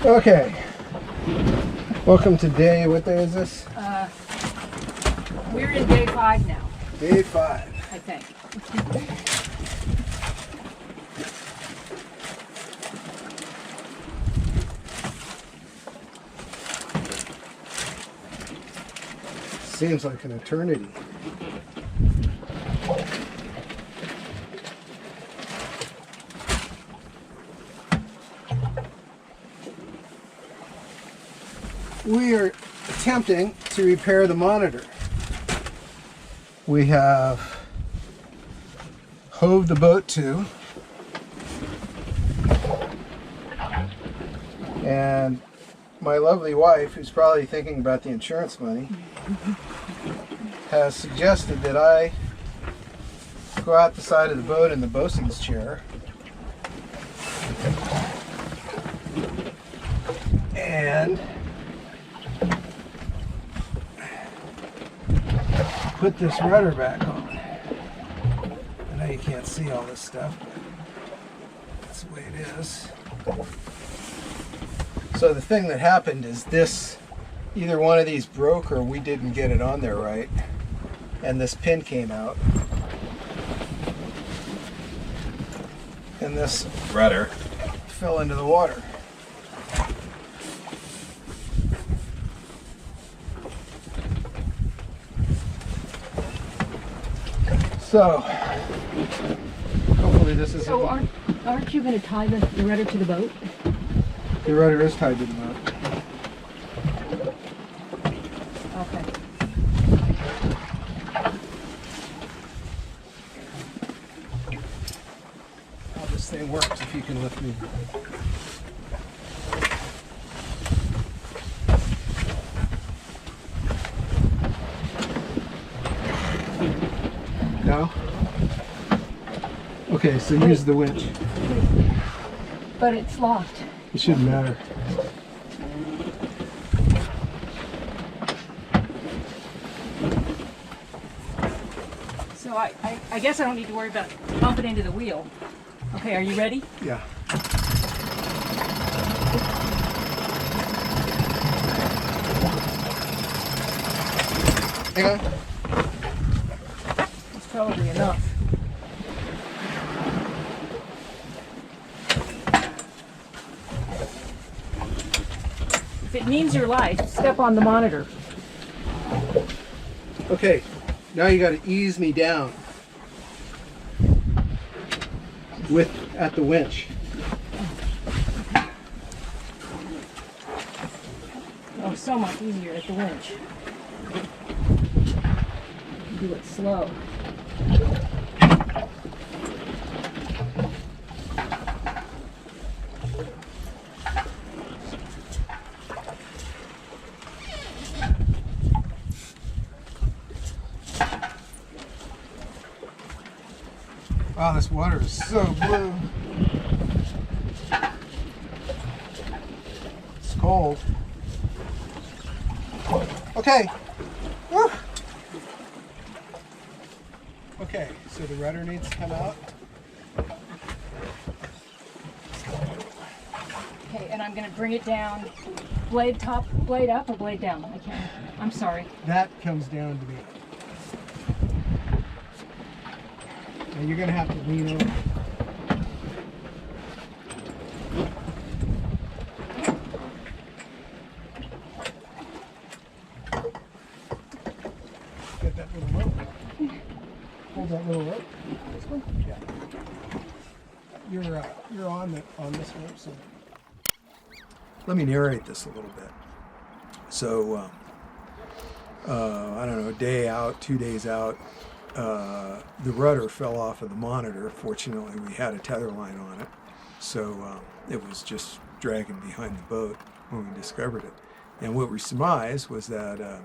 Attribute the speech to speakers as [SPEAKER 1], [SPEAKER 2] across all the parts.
[SPEAKER 1] Okay. Welcome to day, what day is this?
[SPEAKER 2] We're in day 5 now,
[SPEAKER 1] Day 5.
[SPEAKER 2] I think.
[SPEAKER 1] Seems like an eternity. We are attempting to repair the monitor. We have hove the boat to, and my lovely wife, who's probably thinking about the insurance money, has suggested that I go out the side of the boat in the bosun's chair and put this rudder back on. I know you can't see all this stuff, but that's the way it is. So the thing that happened is this, either one of these broke or we didn't get it on there right, and this pin came out. And this rudder fell into the water. So, hopefully this is...
[SPEAKER 2] So aren't you going to tie the rudder to the boat?
[SPEAKER 1] The rudder is tied to the boat.
[SPEAKER 2] Okay.
[SPEAKER 1] How this thing works, if you can lift me. No? Okay, so use the winch.
[SPEAKER 2] But it's locked.
[SPEAKER 1] It shouldn't matter.
[SPEAKER 2] So I guess I don't need to worry about bumping into the wheel. Okay, are you ready?
[SPEAKER 1] Yeah. Hang on.
[SPEAKER 2] It's probably enough. If it means your life, step on the monitor.
[SPEAKER 1] Okay, now you got to ease me down at the winch.
[SPEAKER 2] Oh, so much easier at the winch. Do it slow.
[SPEAKER 1] Wow, this water is so blue. It's cold. Okay. Woo. Okay, so the rudder needs to come out.
[SPEAKER 2] Okay, and I'm going to bring it down. Blade up or blade down? I can't. I'm sorry.
[SPEAKER 1] That comes down to me. Now you're going to have to lean over. Get that little rope. Hold that little rope.
[SPEAKER 2] This one?
[SPEAKER 1] Yeah. You're on this rope. So let me narrate this a little bit. So I don't know, a day out, 2 days out, the rudder fell off of the monitor. Fortunately, we had a tether line on it, so it was just dragging behind the boat when we discovered it. And what we surmised was that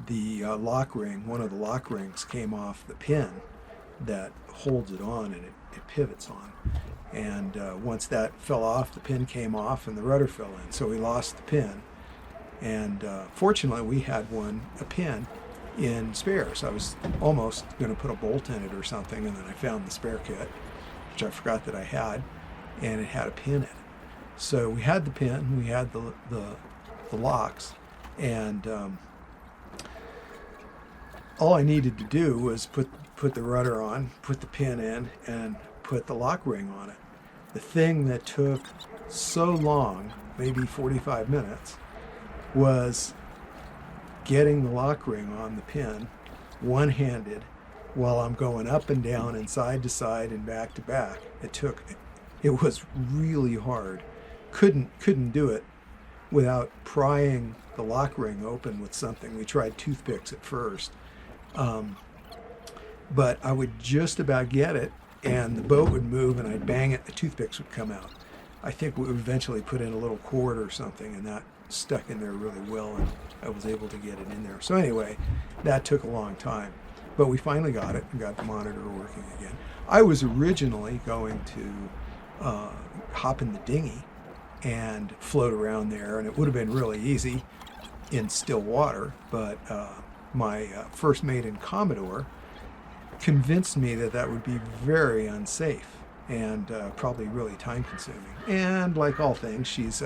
[SPEAKER 1] the lock ring, one of the lock rings, came off the pin that holds it on, and it pivots on. And once that fell off, the pin came off and the rudder fell in, so we lost the pin. And fortunately, we had a pin in spares. I was almost going to put a bolt in it or something, and then I found the spare kit, which I forgot that I had, and it had a pin in it. So we had the pin, we had the locks, and all I needed to do was put the rudder on, put the pin in, and put the lock ring on it. The thing that took so long, maybe 45 minutes, was getting the lock ring on the pin one-handed while I'm going up and down and side to side and back to back. It was really hard. Couldn't do it without prying the lock ring open with something. We tried toothpicks at first. But I would just about get it, and the boat would move, and I'd bang it, the toothpicks would come out. I think we eventually put in a little cord or something, and that stuck in there really well, and I was able to get it in there. So anyway, that took a long time. But we finally got it and got the monitor working again. I was originally going to hop in the dinghy and float around there, and it would have been really easy in still water, but my first mate in Commodore convinced me that would be very unsafe and probably really time consuming. And like all things, she's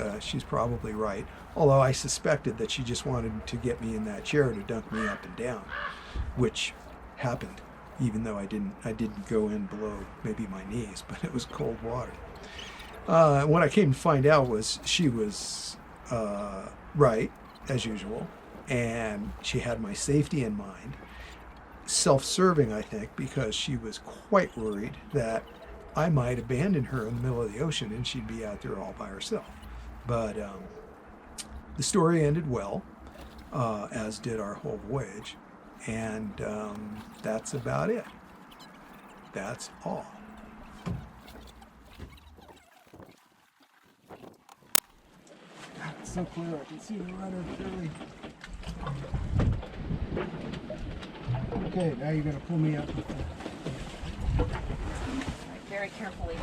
[SPEAKER 1] probably right. Although I suspected that she just wanted to get me in that chair to dunk me up and down, which happened, even though I didn't go in below maybe my knees, but it was cold water. What I came to find out was she was right, as usual, and she had my safety in mind. Self-serving, I think, because she was quite worried that I might abandon her in the middle of the ocean and she'd be out there all by herself. But the story ended well, as did our whole voyage, and that's about it. That's all. It's so clear, I can see the rudder clearly. Okay, now you're going to pull me up with that.
[SPEAKER 2] Very carefully.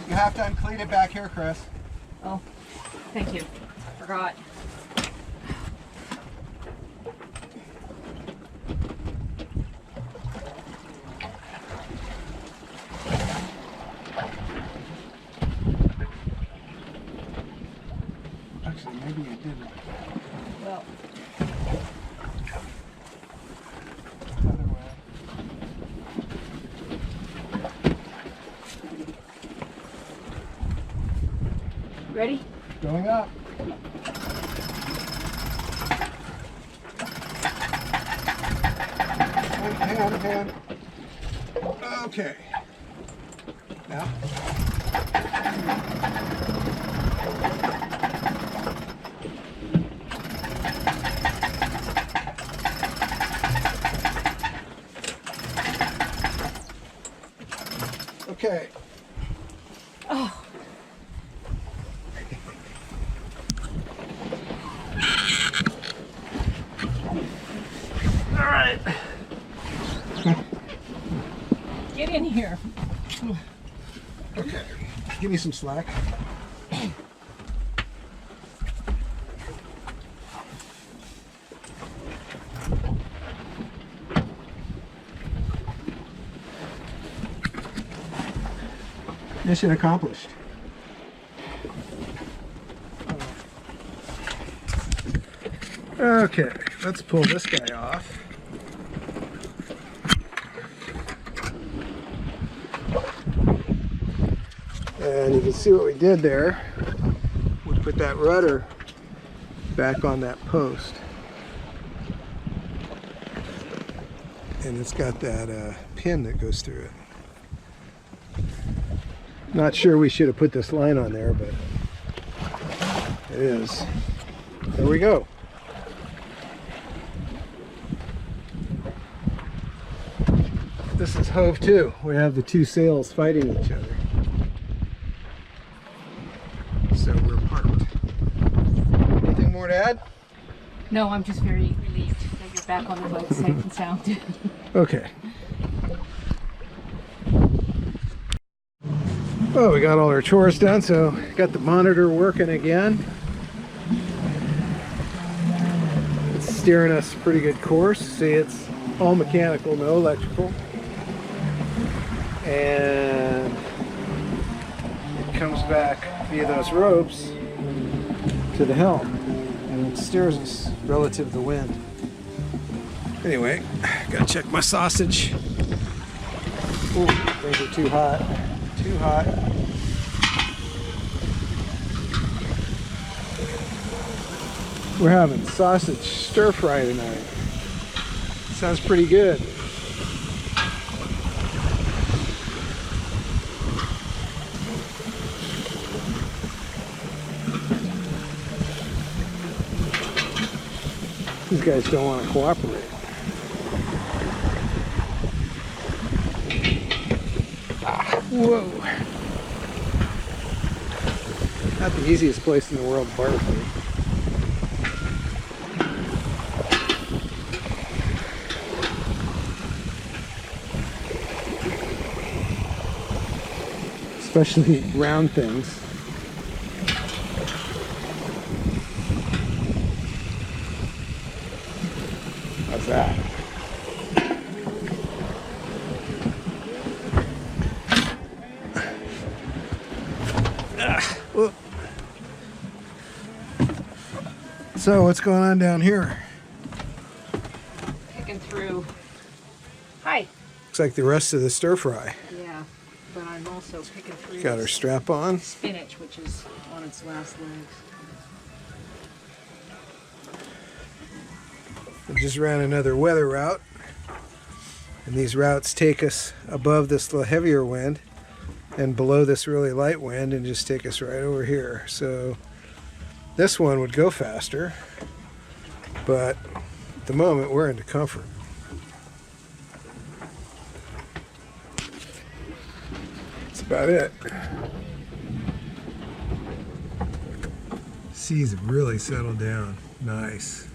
[SPEAKER 1] You have to uncleat it back here, Chris.
[SPEAKER 2] Oh, thank you. Forgot.
[SPEAKER 1] Actually, maybe you didn't.
[SPEAKER 2] Well,
[SPEAKER 1] Other way.
[SPEAKER 2] ready?
[SPEAKER 1] Going up. Hang on. Okay. Now. Okay.
[SPEAKER 2] Oh.
[SPEAKER 1] All right.
[SPEAKER 2] Get in here.
[SPEAKER 1] Okay. Give me some slack. Mission accomplished. Okay, let's pull this guy off. And you can see what we did there. We put that rudder back on that post. And it's got that pin that goes through it. Not sure we should have put this line on there, but it is. There we go. This is hove 2. We have the two sails fighting each other. So we're parked. Anything more to add?
[SPEAKER 2] No, I'm just very relieved that you're back on the boat safe and sound.
[SPEAKER 1] Okay. Well, we got all our chores done, so got the monitor working again. It's steering us a pretty good course. See, it's All mechanical, no electrical. And it comes back via those ropes to the helm, and it steers us relative to the wind. Anyway, gotta check my sausage. Ooh, things are too hot. Too hot. We're having sausage stir fry tonight. Sounds pretty good. These guys don't want to cooperate. Whoa. Not the easiest place in the world to barbecue. Especially round things. How's that? So what's going on down here?
[SPEAKER 2] Picking through. Hi.
[SPEAKER 1] Looks like the rest of the stir fry.
[SPEAKER 2] Yeah, but I'm also picking through.
[SPEAKER 1] Got her strap on.
[SPEAKER 2] Spinach, which is on its last legs.
[SPEAKER 1] We just ran another weather route, and these routes take us above this little heavier wind and below this really light wind and just take us right over here. So this one would go faster, but at the moment we're into comfort. That's about it. Seas have really settled down. Nice.